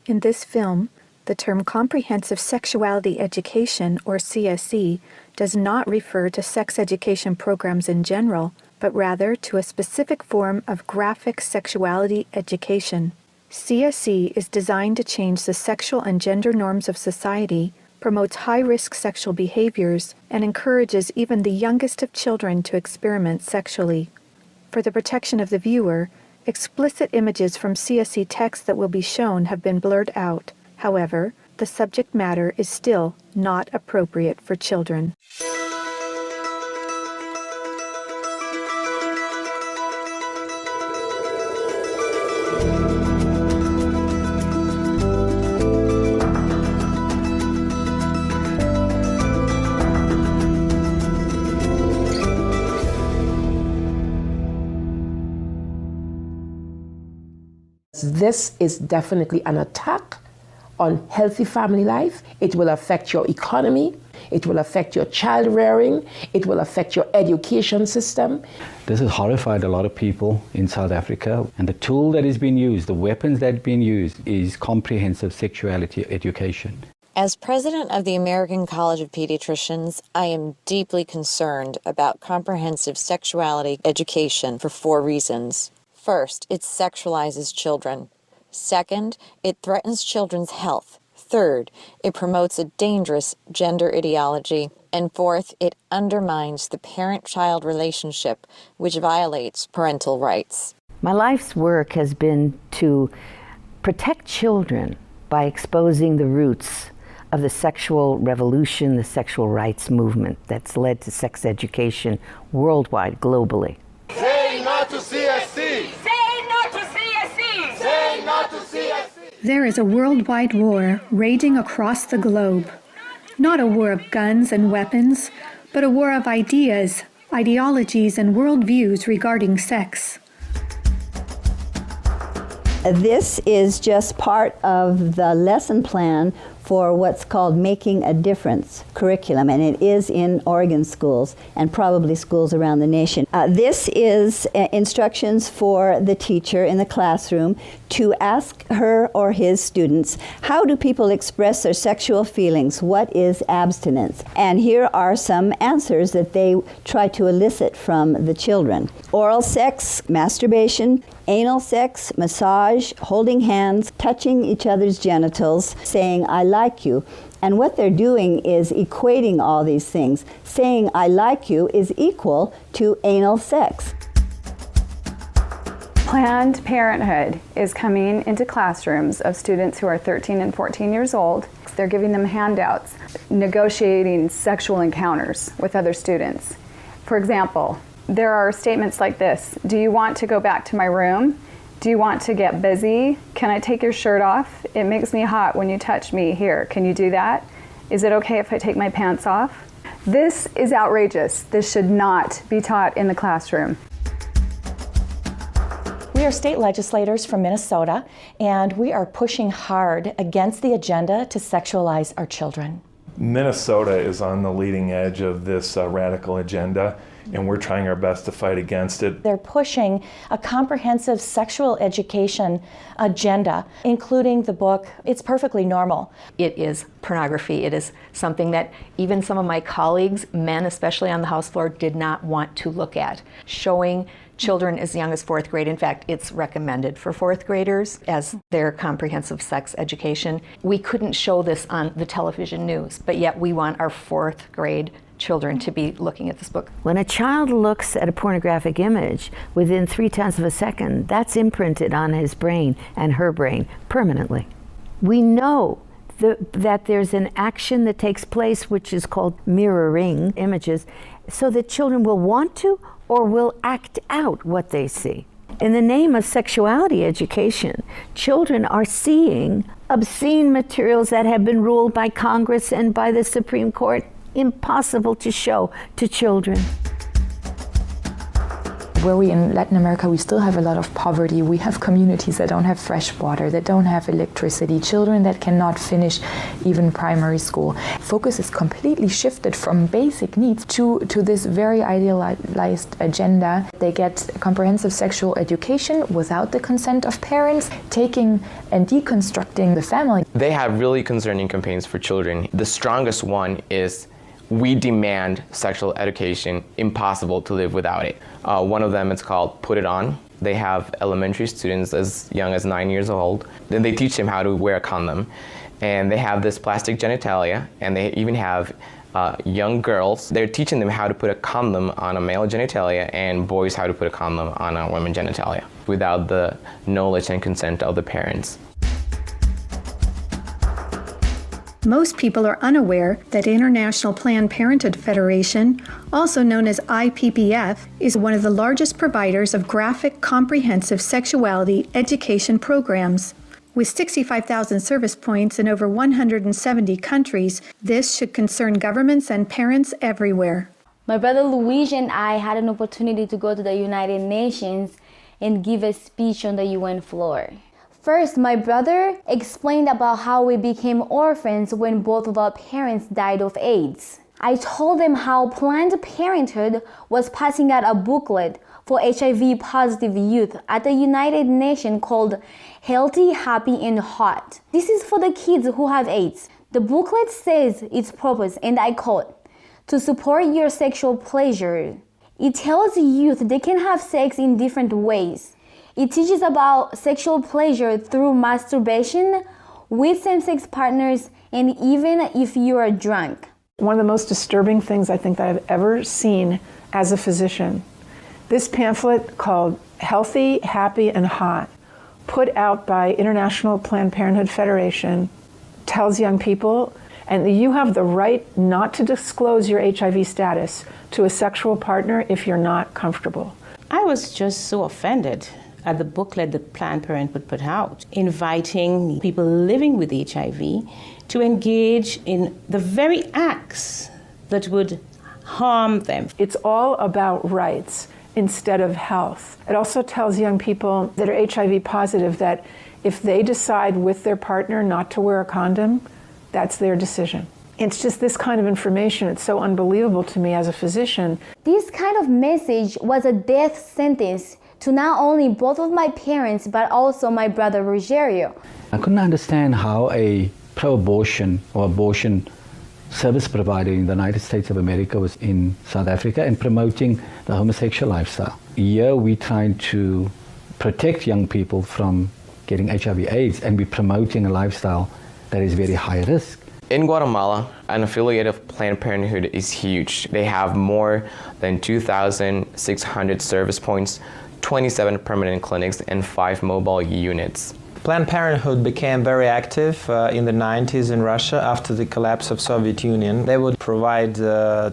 In this film, the term Comprehensive Sexuality Education, or CSE, does not refer to sex education programs in general, but rather to a specific form of graphic sexuality education. CSE is designed to change the sexual and gender norms of society, promotes high-risk sexual behaviors, and encourages even the youngest of children to experiment sexually. For the protection of the viewer, explicit images from CSE texts that will be shown have been blurred out. However, the subject matter is still not appropriate for children. This is definitely an attack on healthy family life. It will affect your economy. It will affect your child rearing. It will affect your education system. This has horrified a lot of people in South Africa. And the tool that is being used, the weapons that are being used, is comprehensive sexuality education. As president of the American College of Pediatricians, I am deeply concerned about comprehensive sexuality education for 4 reasons. First, it sexualizes children. Second, it threatens children's health. Third, it promotes a dangerous gender ideology. And fourth, it undermines the parent-child relationship, which violates parental rights. My life's work has been to protect children by exposing the roots of the sexual revolution, the sexual rights movement that's led to sex education worldwide, globally. Say no to CSC! Say no to CSC! Say no to CSC! There is a worldwide war raging across the globe. Not a war of guns and weapons, but a war of ideas, ideologies, and worldviews regarding sex. This is just part of the lesson plan for what's called Making a Difference curriculum, and it is in Oregon schools and probably schools around the nation. This is instructions for the teacher in the classroom to ask her or his students, how do people express their sexual feelings? What is abstinence? And here are some answers that they try to elicit from the children. Oral sex, masturbation, anal sex, massage, holding hands, touching each other's genitals, saying, I like you. And what they're doing is equating all these things. Saying, I like you is equal to anal sex. Planned Parenthood is coming into classrooms of students who are 13 and 14 years old. They're giving them handouts, negotiating sexual encounters with other students. For example, there are statements like this: do you want to go back to my room? Do you want to get busy? Can I take your shirt off? It makes me hot when you touch me. Here, can you do that? Is it okay if I take my pants off? This is outrageous. This should not be taught in the classroom. We are state legislators from Minnesota, and we are pushing hard against the agenda to sexualize our children. Minnesota is on the leading edge of this radical agenda, and we're trying our best to fight against it. They're pushing a comprehensive sexual education agenda, including the book, It's Perfectly Normal. It is pornography. It is something that even some of my colleagues, men especially on the House floor, did not want to look at. Showing children as young as 4th grade. In fact, it's recommended for 4th graders as their comprehensive sex education. We couldn't show this on the television news, but yet we want our 4th grade children to be looking at this book. When a child looks at a pornographic image, within 0.3 of a second, that's imprinted on his brain and her brain permanently. We know that there's an action that takes place which is called mirroring images, so that children will want to or will act out what they see. In the name of sexuality education, children are seeing obscene materials that have been ruled by Congress and by the Supreme Court impossible to show to children. Where we in Latin America, we still have a lot of poverty. We have communities that don't have fresh water, that don't have electricity, children that cannot finish even primary school. Focus is completely shifted from basic needs to this very idealized agenda. They get comprehensive sexual education without the consent of parents, taking and deconstructing the family. They have really concerning campaigns for children. The strongest one is "We demand sexual education, impossible to live without it." One of them is called Put It On. They have elementary students as young as 9 years old. Then they teach them how to wear a condom. And they have this plastic genitalia, and they even have young girls. They're teaching them how to put a condom on a male genitalia and boys how to put a condom on a woman genitalia without the knowledge and consent of the parents. Most people are unaware that International Planned Parenthood Federation, also known as IPPF, is one of the largest providers of graphic, comprehensive sexuality education programs. With 65,000 service points in over 170 countries, this should concern governments and parents everywhere. My brother Luigi and I had an opportunity to go to the United Nations and give a speech on the UN floor. First, my brother explained about how we became orphans when both of our parents died of AIDS. I told them how Planned Parenthood was passing out a booklet for HIV positive youth at the United Nations called Healthy, Happy and Hot. This is for the kids who have AIDS. The booklet says its purpose, and I quote, "To support your sexual pleasure." It tells youth they can have sex in different ways. It teaches about sexual pleasure through masturbation, with same-sex partners, and even if you are drunk. One of the most disturbing things I think that I've ever seen as a physician, this pamphlet called Healthy, Happy, and Hot, put out by International Planned Parenthood Federation, tells young people, and you have the right not to disclose your HIV status to a sexual partner if you're not comfortable. I was just so offended at the booklet that Planned Parenthood put out, inviting people living with HIV to engage in the very acts that would harm them. It's all about rights instead of health. It also tells young people that are HIV positive that if they decide with their partner not to wear a condom, that's their decision. It's just this kind of information. It's so unbelievable to me as a physician. This kind of message was a death sentence to not only both of my parents, but also my brother Rogerio. I couldn't understand how a pro-abortion or abortion service provider in the United States of America was in South Africa and promoting the homosexual lifestyle. Here we're trying to protect young people from getting HIV/AIDS, and we're promoting a lifestyle that is very high risk. In Guatemala, an affiliate of Planned Parenthood is huge. They have more than 2,600 service points, 27 permanent clinics, and 5 mobile units. Planned Parenthood became very active in the 90s in Russia after the collapse of Soviet Union. They would provide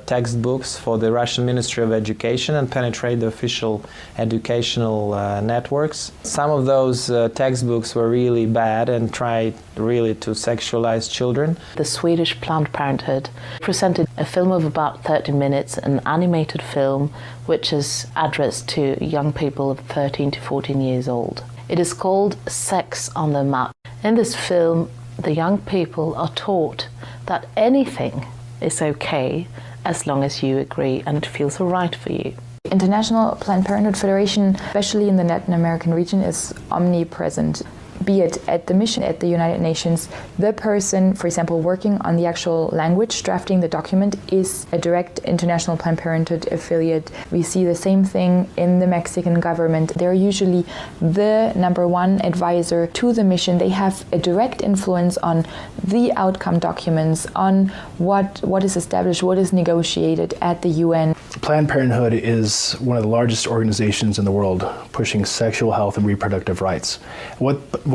textbooks for the Russian Ministry of Education and penetrate the official educational networks. Some of those textbooks were really bad and tried really to sexualize children. The Swedish Planned Parenthood presented a film of about 30 minutes, an animated film which is addressed to young people of 13 to 14 years old. It is called Sex on the Map. In this film, the young people are taught that anything is okay as long as you agree and it feels right for you. International Planned Parenthood Federation, especially in the Latin American region, is omnipresent. Be it at the mission at the United Nations, the person, for example, working on the actual language, drafting the document, is a direct International Planned Parenthood affiliate. We see the same thing in the Mexican government. They're usually the #1 advisor to the mission. They have a direct influence on the outcome documents, on what is established, what is negotiated at the UN. Planned Parenthood is one of the largest organizations in the world pushing sexual health and reproductive rights.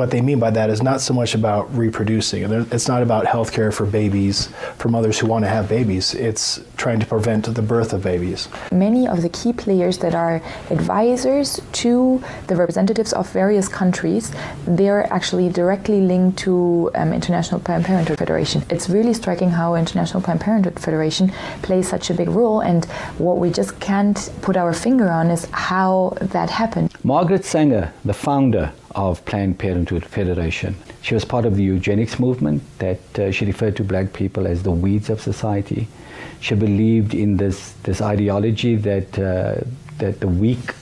What they mean by that is not so much about reproducing. It's not about health care for babies, for mothers who want to have babies. It's trying to prevent the birth of babies. Many of the key players that are advisors to the representatives of various countries, they're actually directly linked to International Planned Parenthood Federation. It's really striking how International Planned Parenthood Federation plays such a big role, and what we just can't put our finger on is how that happened. Margaret Sanger, the founder of Planned Parenthood Federation, she was part of the eugenics movement that she referred to black people as the weeds of society. She believed in this ideology that the weak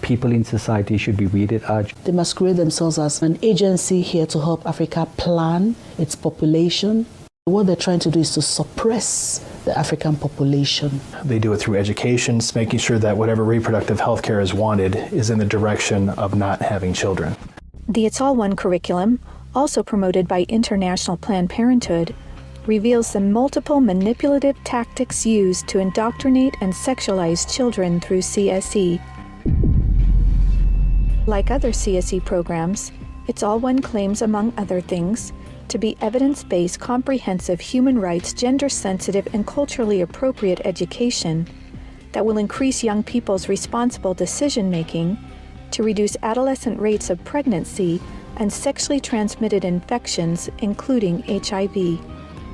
people in society should be weeded out. They masquerade themselves as an agency here to help Africa plan its population. What they're trying to do is to suppress the African population. They do it through education, making sure that whatever reproductive health care is wanted is in the direction of not having children. The It's All One curriculum, also promoted by International Planned Parenthood, reveals the multiple manipulative tactics used to indoctrinate and sexualize children through CSE. Like other CSE programs, It's All One claims, among other things, to be evidence-based, comprehensive, human rights, gender-sensitive, and culturally appropriate education that will increase young people's responsible decision-making, to reduce adolescent rates of pregnancy and sexually transmitted infections, including HIV.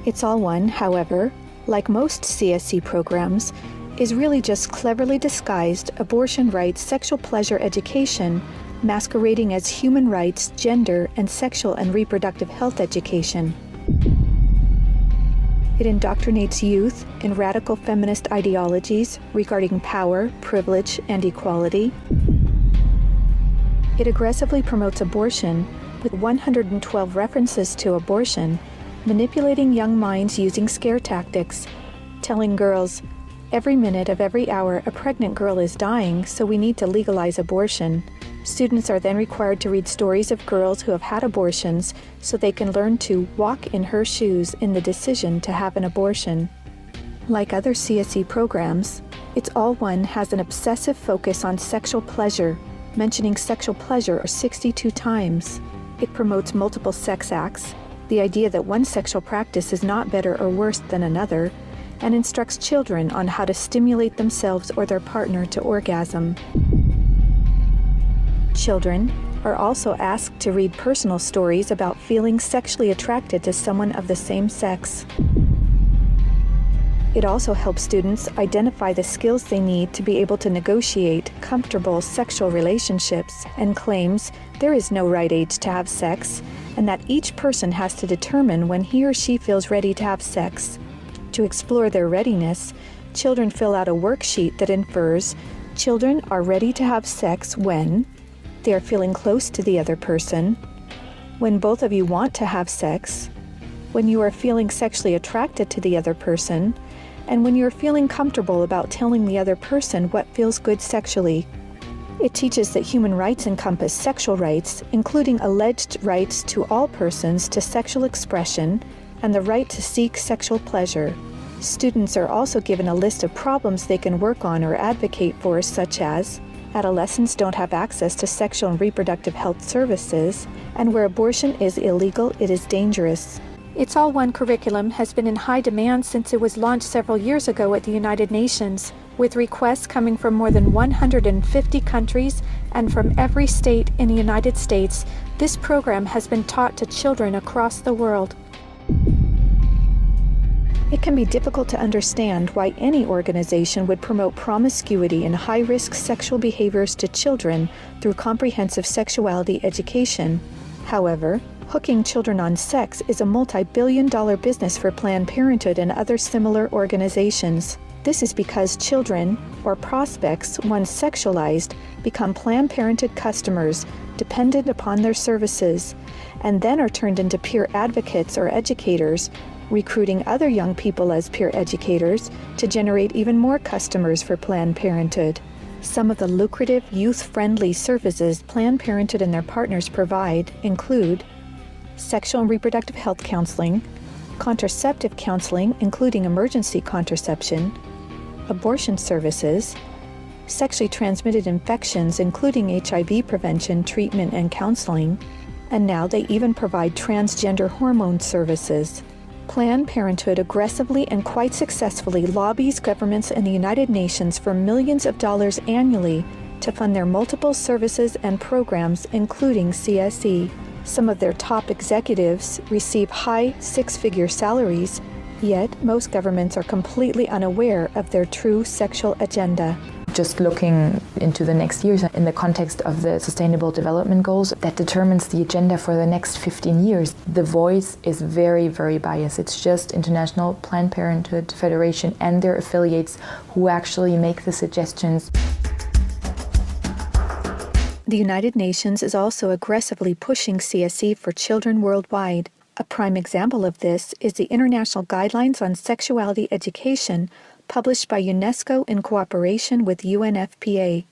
It's All One, however, like most CSE programs, is really just cleverly disguised abortion rights, sexual pleasure education, masquerading as human rights, gender, and sexual and reproductive health education. It indoctrinates youth in radical feminist ideologies regarding power, privilege, and equality. It aggressively promotes abortion with 112 references to abortion, manipulating young minds using scare tactics, telling girls, every minute of every hour a pregnant girl is dying, so we need to legalize abortion. Students are then required to read stories of girls who have had abortions so they can learn to walk in her shoes in the decision to have an abortion. Like other CSE programs, It's All One has an obsessive focus on sexual pleasure, mentioning sexual pleasure 62 times. It promotes multiple sex acts, the idea that one sexual practice is not better or worse than another, and instructs children on how to stimulate themselves or their partner to orgasm. Children are also asked to read personal stories about feeling sexually attracted to someone of the same sex. It also helps students identify the skills they need to be able to negotiate comfortable sexual relationships, and claims there is no right age to have sex, and that each person has to determine when he or she feels ready to have sex. To explore their readiness, children fill out a worksheet that infers children are ready to have sex when they are feeling close to the other person, when both of you want to have sex, when you are feeling sexually attracted to the other person, and when you are feeling comfortable about telling the other person what feels good sexually. It teaches that human rights encompass sexual rights, including alleged rights to all persons to sexual expression and the right to seek sexual pleasure. Students are also given a list of problems they can work on or advocate for, such as adolescents don't have access to sexual and reproductive health services, and where abortion is illegal, it is dangerous. It's All One curriculum has been in high demand since it was launched several years ago at the United Nations, with requests coming from more than 150 countries and from every state in the United States. This program has been taught to children across the world. It can be difficult to understand why any organization would promote promiscuity and high-risk sexual behaviors to children through comprehensive sexuality education. However, hooking children on sex is a multi-billion-dollar business for Planned Parenthood and other similar organizations. This is because children, or prospects, once sexualized, become Planned Parenthood customers dependent upon their services, and then are turned into peer advocates or educators, recruiting other young people as peer educators to generate even more customers for Planned Parenthood. Some of the lucrative, youth-friendly services Planned Parenthood and their partners provide include sexual and reproductive health counseling, contraceptive counseling, including emergency contraception, abortion services, sexually transmitted infections, including HIV prevention, treatment, and counseling, and now they even provide transgender hormone services. Planned Parenthood aggressively and quite successfully lobbies governments and the United Nations for millions of dollars annually to fund their multiple services and programs, including CSE. Some of their top executives receive high six-figure salaries, Yet, most governments are completely unaware of their true sexual agenda. Just looking into the next years in the context of the Sustainable Development Goals, that determines the agenda for the next 15 years. The voice is very, very biased. It's just International Planned Parenthood Federation and their affiliates who actually make the suggestions. The United Nations is also aggressively pushing CSE for children worldwide. A prime example of this is the International Guidelines on Sexuality Education, published by UNESCO in cooperation with UNFPA.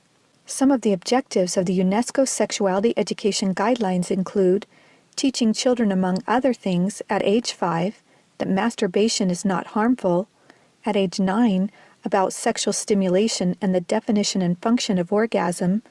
Some of the objectives of the UNESCO Sexuality Education Guidelines include teaching children, among other things, at age 5, that masturbation is not harmful, at age 9, about sexual stimulation and the definition and function of orgasm,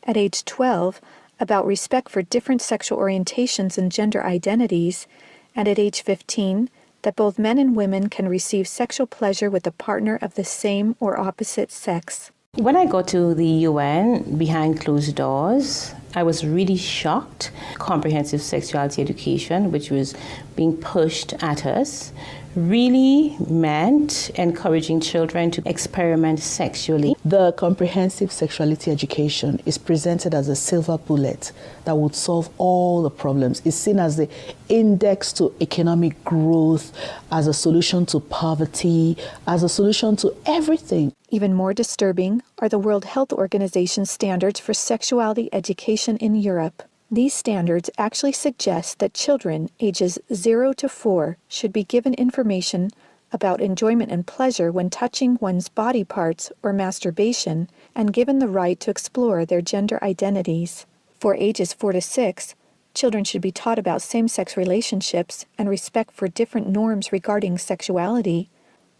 at age 12, about respect for different sexual orientations and gender identities, and at age 15, that both men and women can receive sexual pleasure with a partner of the same or opposite sex. When I got to the UN behind closed doors, I was really shocked. Comprehensive sexuality education, which was being pushed at us, really meant encouraging children to experiment sexually. The comprehensive sexuality education is presented as a silver bullet that would solve all the problems. It's seen as the index to economic growth, as a solution to poverty, as a solution to everything. Even more disturbing are the World Health Organization standards for sexuality education in Europe. These standards actually suggest that children ages 0 to 4 should be given information about enjoyment and pleasure when touching one's body parts or masturbation, and given the right to explore their gender identities. For ages 4 to 6, children should be taught about same-sex relationships and respect for different norms regarding sexuality.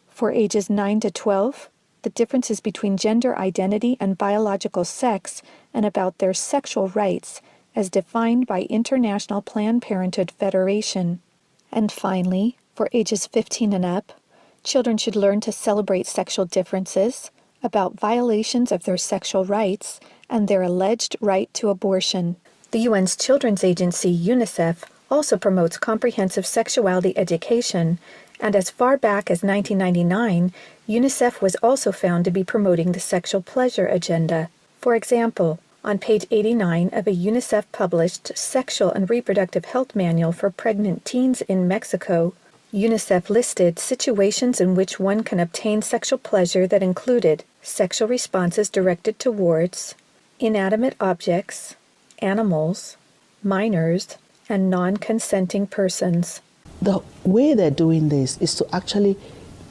For ages 9 to 12, the differences between gender identity and biological sex, and about their sexual rights as defined by International Planned Parenthood Federation. And finally, for ages 15 and up, children should learn to celebrate sexual differences, about violations of their sexual rights, and their alleged right to abortion. The UN's Children's Agency, UNICEF, also promotes comprehensive sexuality education, and as far back as 1999, UNICEF was also found to be promoting the sexual pleasure agenda. For example, on page 89 of a UNICEF-published Sexual and Reproductive Health Manual for Pregnant Teens in Mexico, UNICEF listed situations in which one can obtain sexual pleasure that included sexual responses directed towards inanimate objects, animals, minors, and non-consenting persons. The way they're doing this is to actually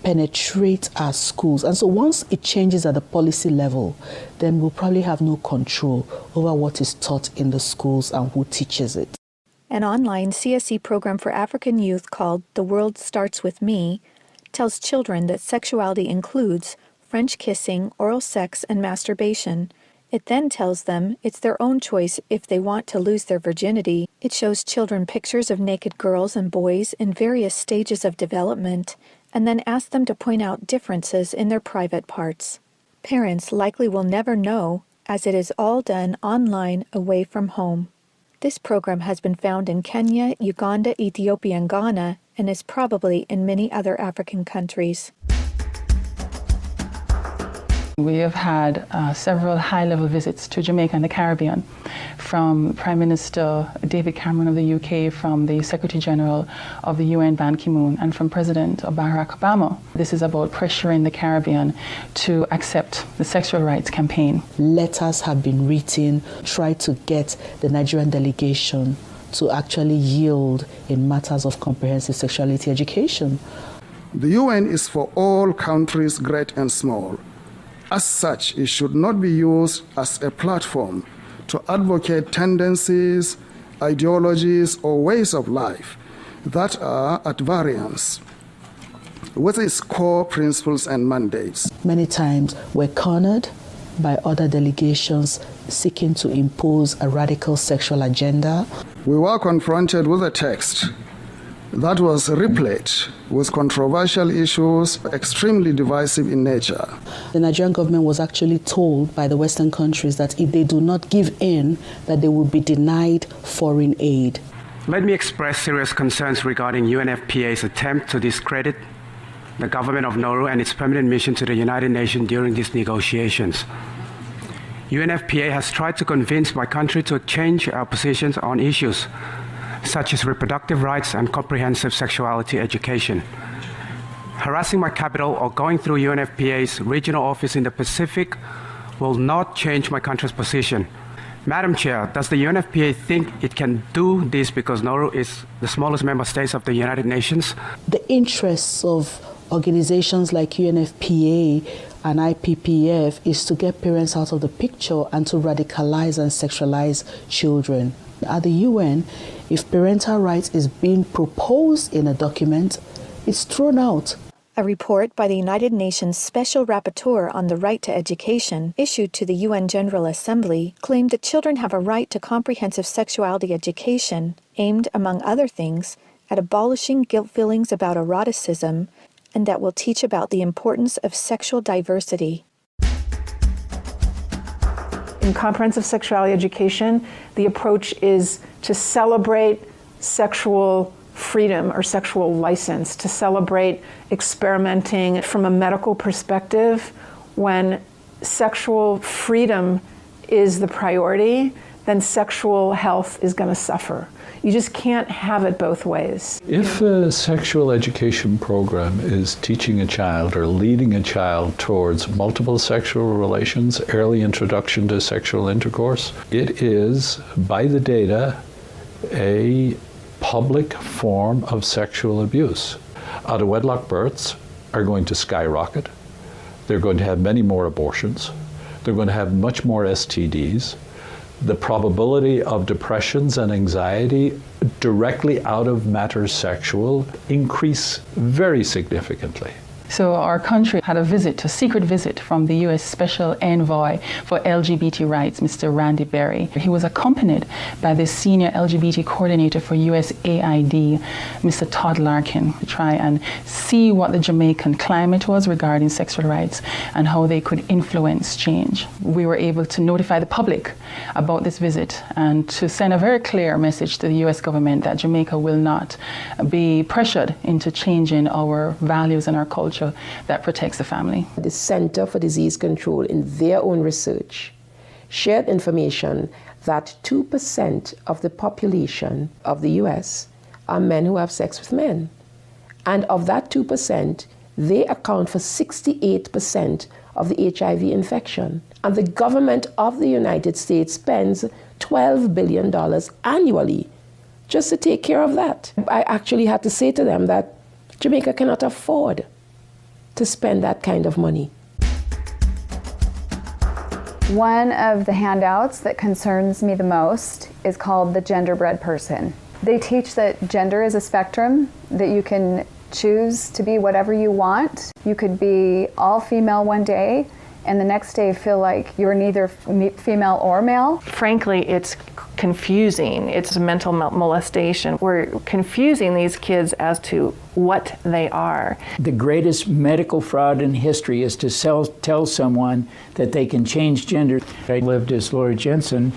penetrate our schools. And so once it changes at the policy level, then we'll probably have no control over what is taught in the schools and who teaches it. An online CSE program for African youth called The World Starts With Me tells children that sexuality includes French kissing, oral sex, and masturbation. It then tells them it's their own choice if they want to lose their virginity. It shows children pictures of naked girls and boys in various stages of development, and then asks them to point out differences in their private parts. Parents likely will never know, as it is all done online away from home. This program has been found in Kenya, Uganda, Ethiopia, and Ghana, and is probably in many other African countries. We have had several high-level visits to Jamaica and the Caribbean from Prime Minister David Cameron of the UK, from the Secretary General of the UN Ban Ki-moon, and from President Barack Obama. This is about pressuring the Caribbean to accept the sexual rights campaign. Letters have been written, try to get the Nigerian delegation to actually yield in matters of comprehensive sexuality education. The UN is for all countries, great and small. As such, it should not be used as a platform to advocate tendencies, ideologies, or ways of life that are at variance with its core principles and mandates. Many times we're cornered by other delegations seeking to impose a radical sexual agenda. We were confronted with a text that was replete with controversial issues, extremely divisive in nature. The Nigerian government was actually told by the Western countries that if they do not give in, that they will be denied foreign aid. Let me express serious concerns regarding UNFPA's attempt to discredit the government of Nauru and its permanent mission to the United Nations during these negotiations. UNFPA has tried to convince my country to change our positions on issues such as reproductive rights and comprehensive sexuality education. Harassing my capital or going through UNFPA's regional office in the Pacific will not change my country's position. Madam Chair, does the UNFPA think it can do this because Nauru is the smallest member state of the United Nations? The interests of organizations like UNFPA and IPPF is to get parents out of the picture and to radicalize and sexualize children. At the UN, if parental rights is being proposed in a document, it's thrown out. A report by the United Nations Special Rapporteur on the Right to Education, issued to the UN General Assembly, claimed that children have a right to comprehensive sexuality education, aimed, among other things, at abolishing guilt feelings about eroticism, and that will teach about the importance of sexual diversity. In comprehensive sexuality education, the approach is to celebrate sexual freedom or sexual license, to celebrate experimenting from a medical perspective. When sexual freedom is the priority, then sexual health is going to suffer. You just can't have it both ways. If a sexual education program is teaching a child or leading a child towards multiple sexual relations, early introduction to sexual intercourse, it is, by the data, a public form of sexual abuse. Out-of-wedlock births are going to skyrocket. They're going to have many more abortions. They're going to have much more STDs. The probability of depressions and anxiety directly out of matters sexual increase very significantly. So our country had a secret visit from the U.S. Special Envoy for LGBT rights, Mr. Randy Berry. He was accompanied by the senior LGBT coordinator for USAID, Mr. Todd Larkin, to try and see what the Jamaican climate was regarding sexual rights and how they could influence change. We were able to notify the public about this visit and to send a very clear message to the U.S. government that Jamaica will not be pressured into changing our values and our culture that protects the family. The Center for Disease Control, in their own research, shared information that 2% of the population of the US are men who have sex with men. And of that 2%, they account for 68% of the HIV infection. And the government of the United States spends $12 billion annually just to take care of that. I actually had to say to them that Jamaica cannot afford to spend that kind of money. One of the handouts that concerns me the most is called the Genderbread Person. They teach that gender is a spectrum, that you can choose to be whatever you want. You could be all female one day and the next day feel like you're neither female or male. Frankly, it's confusing. It's a mental molestation. We're confusing these kids as to what they are. The greatest medical fraud in history is to tell someone that they can change gender. I lived as Laura Jensen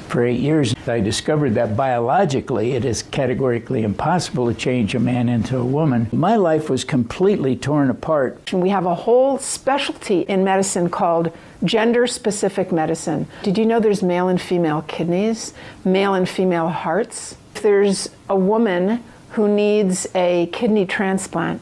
for 8 years. I discovered that biologically it is categorically impossible to change a man into a woman. My life was completely torn apart. We have a whole specialty in medicine called gender-specific medicine. Did you know there's male and female kidneys, male and female hearts? If there's a woman who needs a kidney transplant,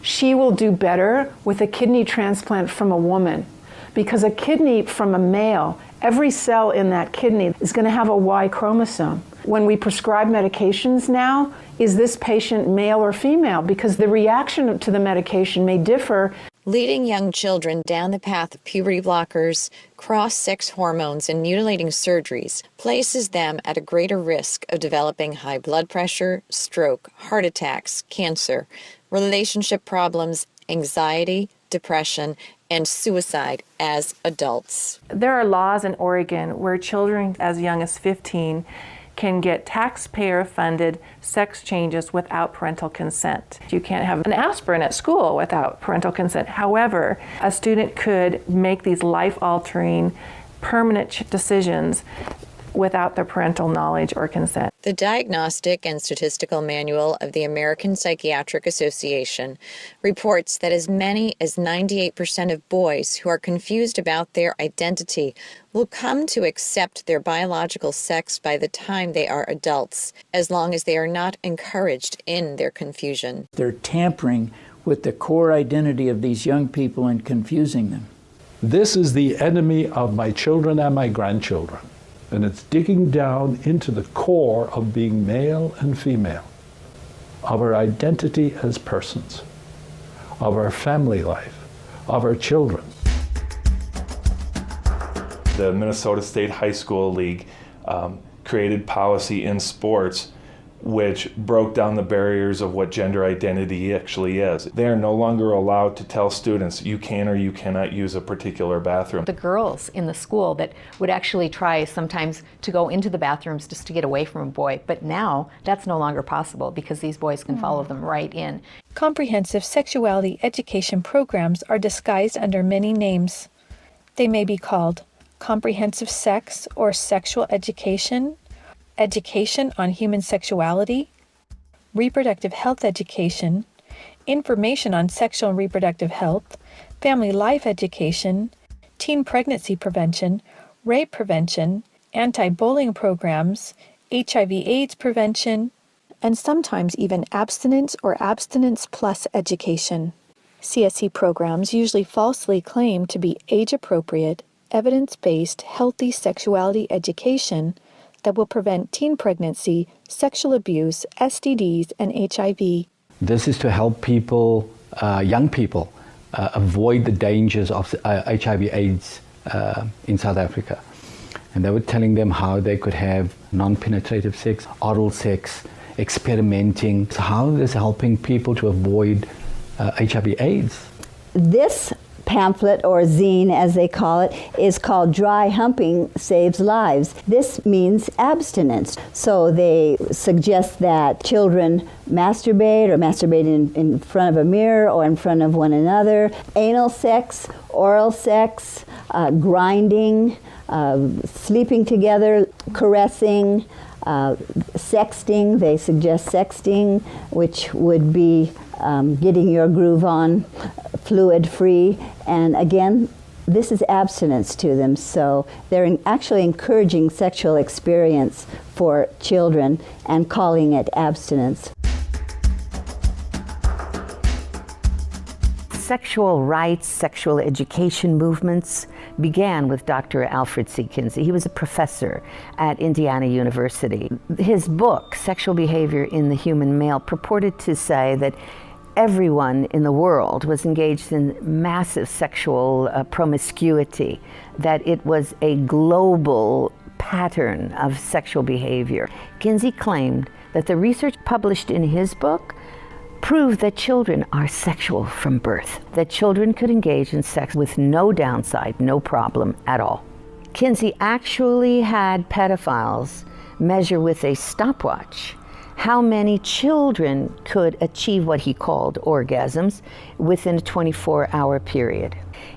she will do better with a kidney transplant from a woman, because a kidney from a male, every cell in that kidney is going to have a Y chromosome. When we prescribe medications now, is this patient male or female? Because the reaction to the medication may differ. Leading young children down the path of puberty blockers, cross-sex hormones, and mutilating surgeries places them at a greater risk of developing high blood pressure, stroke, heart attacks, cancer, relationship problems, anxiety, depression, and suicide as adults. There are laws in Oregon where children as young as 15 can get taxpayer-funded sex changes without parental consent. You can't have an aspirin at school without parental consent. However, a student could make these life-altering, permanent decisions without the parental knowledge or consent. The Diagnostic and Statistical Manual of the American Psychiatric Association reports that as many as 98% of boys who are confused about their identity will come to accept their biological sex by the time they are adults, as long as they are not encouraged in their confusion. They're tampering with the core identity of these young people and confusing them. This is the enemy of my children and my grandchildren. And it's digging down into the core of being male and female, of our identity as persons, of our family life, of our children. The Minnesota State High School League created policy in sports which broke down the barriers of what gender identity actually is. They are no longer allowed to tell students you can or you cannot use a particular bathroom. The girls in the school that would actually try sometimes to go into the bathrooms just to get away from a boy, but now that's no longer possible because these boys can follow them right in. Comprehensive sexuality education programs are disguised under many names. They may be called comprehensive sex or sexual education, education on human sexuality, reproductive health education, information on sexual and reproductive health, family life education, teen pregnancy prevention, rape prevention, anti-bullying programs, HIV/AIDS prevention, and sometimes even abstinence or abstinence plus education. CSE programs usually falsely claim to be age-appropriate, evidence-based, healthy sexuality education that will prevent teen pregnancy, sexual abuse, STDs, and HIV. This is to help people, young people, avoid the dangers of HIV/AIDS in South Africa. And they were telling them how they could have non-penetrative sex, oral sex, experimenting. So how is this helping people to avoid HIV/AIDS? This pamphlet, or zine as they call it, is called Dry Humping Saves Lives. This means abstinence. So they suggest that children masturbate or masturbate in front of a mirror or in front of one another. Anal sex, oral sex, grinding, sleeping together, caressing, sexting. They suggest sexting, which would be getting your groove on, fluid-free, and again, this is abstinence to them, so they're actually encouraging sexual experience for children and calling it abstinence. Sexual rights, sexual education movements began with Dr. Alfred C. Kinsey. He was a professor at Indiana University. His book, Sexual Behavior in the Human Male, purported to say that everyone in the world was engaged in massive sexual promiscuity, that it was a global pattern of sexual behavior. Kinsey claimed that the research published in his book proved that children are sexual from birth, that children could engage in sex with no downside, no problem at all. Kinsey actually had pedophiles measure with a stopwatch how many children could achieve what he called orgasms within a 24-hour period.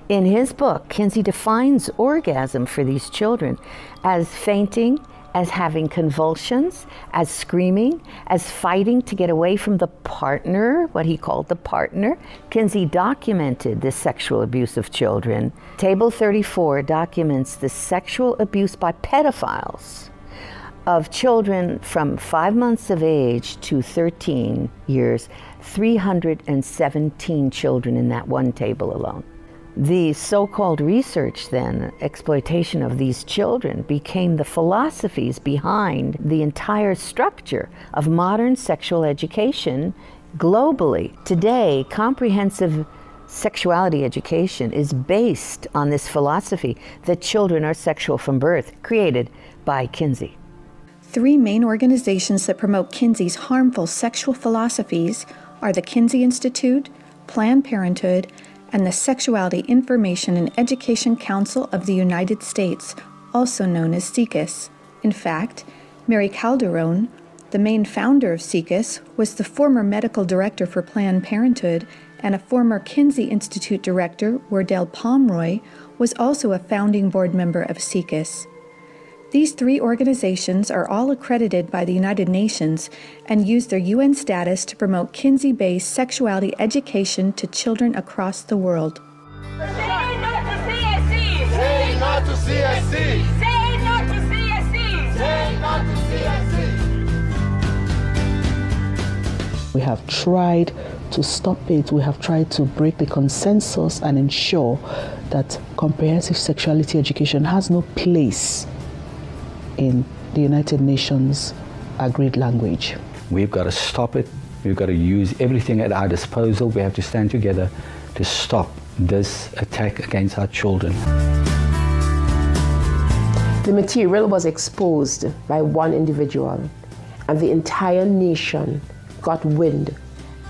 In his book, Kinsey defines orgasm for these children as fainting, as having convulsions, as screaming, as fighting to get away from the partner, what he called the partner. Kinsey documented the sexual abuse of children. Table 34 documents the sexual abuse by pedophiles of children from 5 months of age to 13 years, 317 children in that one table alone. The so-called research then, exploitation of these children, became the philosophies behind the entire structure of modern sexual education globally. Today, comprehensive sexuality education is based on this philosophy that children are sexual from birth, created by Kinsey. 3 main organizations that promote Kinsey's harmful sexual philosophies are the Kinsey Institute, Planned Parenthood, and the Sexuality Information and Education Council of the United States, also known as SIECUS. In fact, Mary Calderon, the main founder of SIECUS, was the former medical director for Planned Parenthood, and a former Kinsey Institute director, Wardell Pomeroy, was also a founding board member of SIECUS. These 3 organizations are all accredited by the United Nations and use their UN status to promote Kinsey-based sexuality education to children across the world. Say no to CSC! Say no to CSC! Say no to CSC! Say no to CSC! We have tried to stop it. We have tried to break the consensus and ensure that comprehensive sexuality education has no place in the United Nations agreed language. We've got to stop it. We've got to use everything at our disposal. We have to stand together to stop this attack against our children. The material was exposed by one individual, and the entire nation got wind,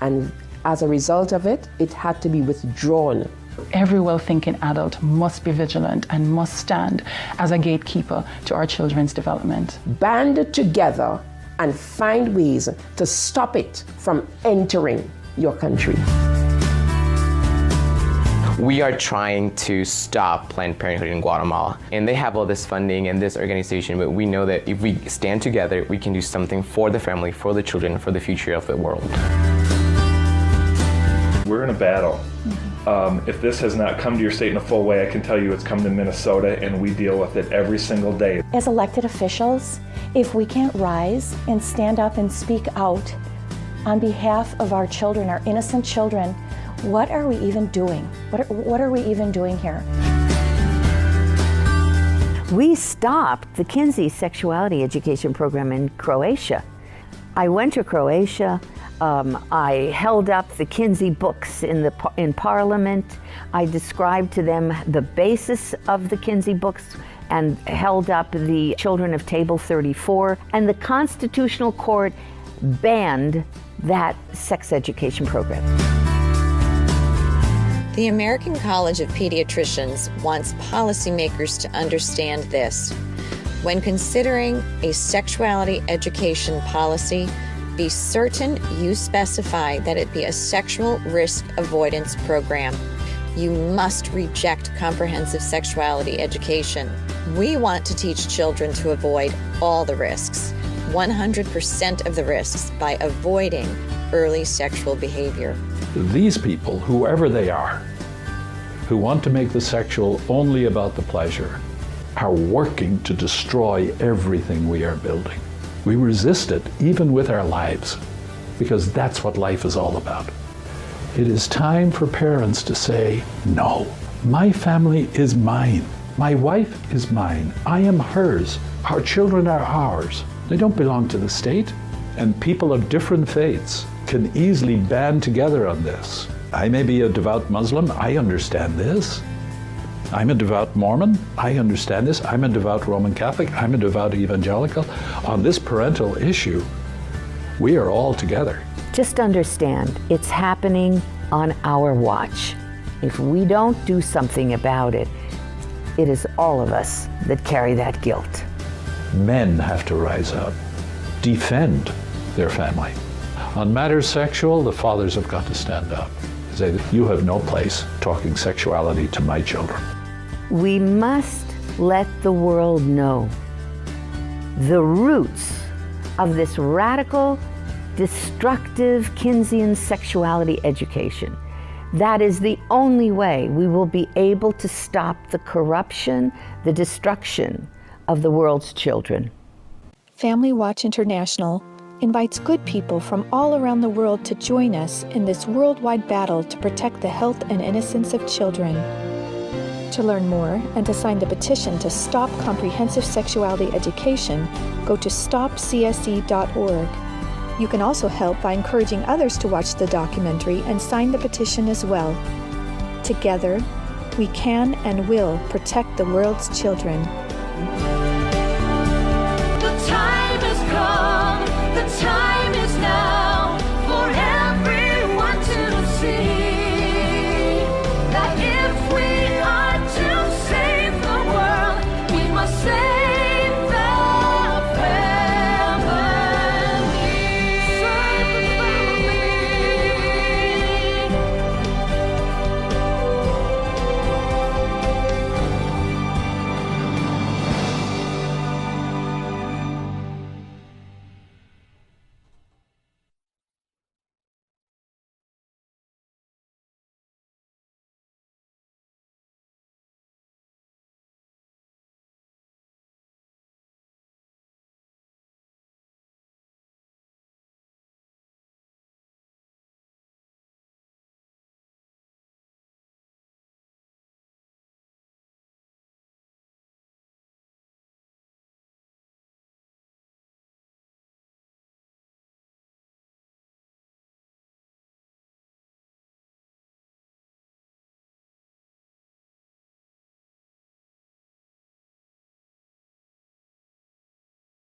and as a result of it, it had to be withdrawn. Every well-thinking adult must be vigilant and must stand as a gatekeeper to our children's development. Band together and find ways to stop it from entering your country. We are trying to stop Planned Parenthood in Guatemala, and they have all this funding and this organization, but we know that if we stand together, we can do something for the family, for the children, for the future of the world. We're in a battle. If this has not come to your state in a full way, I can tell you it's come to Minnesota, and we deal with it every single day. As elected officials, if we can't rise and stand up and speak out on behalf of our children, our innocent children, what are we even doing? What are we even doing here? We stopped the Kinsey sexuality education program in Croatia. I went to Croatia. I held up the Kinsey books in Parliament. I described to them the basis of the Kinsey books and held up the Children of Table 34. And the Constitutional Court banned that sex education program. The American College of Pediatricians wants policymakers to understand this. When considering a sexuality education policy, be certain you specify that it be a sexual risk avoidance program. You must reject comprehensive sexuality education. We want to teach children to avoid all the risks, 100% of the risks, by avoiding early sexual behavior. These people, whoever they are, who want to make the sexual only about the pleasure, are working to destroy everything we are building. We resist it, even with our lives, because that's what life is all about. It is time for parents to say, no, my family is mine. My wife is mine. I am hers. Our children are ours. They don't belong to the state. And people of different faiths can easily band together on this. I may be a devout Muslim. I understand this. I'm a devout Mormon. I understand this. I'm a devout Roman Catholic. I'm a devout evangelical. On this parental issue, we are all together. Just understand, it's happening on our watch. If we don't do something about it, it is all of us that carry that guilt. Men have to rise up, defend their family. On matters sexual, the fathers have got to stand up. Say, you have no place talking sexuality to my children. We must let the world know the roots of this radical, destructive Kinseyan sexuality education. That is the only way we will be able to stop the corruption, the destruction of the world's children. Family Watch International invites good people from all around the world to join us in this worldwide battle to protect the health and innocence of children. To learn more and to sign the petition to stop comprehensive sexuality education, go to stopcsc.org. You can also help by encouraging others to watch the documentary and sign the petition as well. Together, we can and will protect the world's children.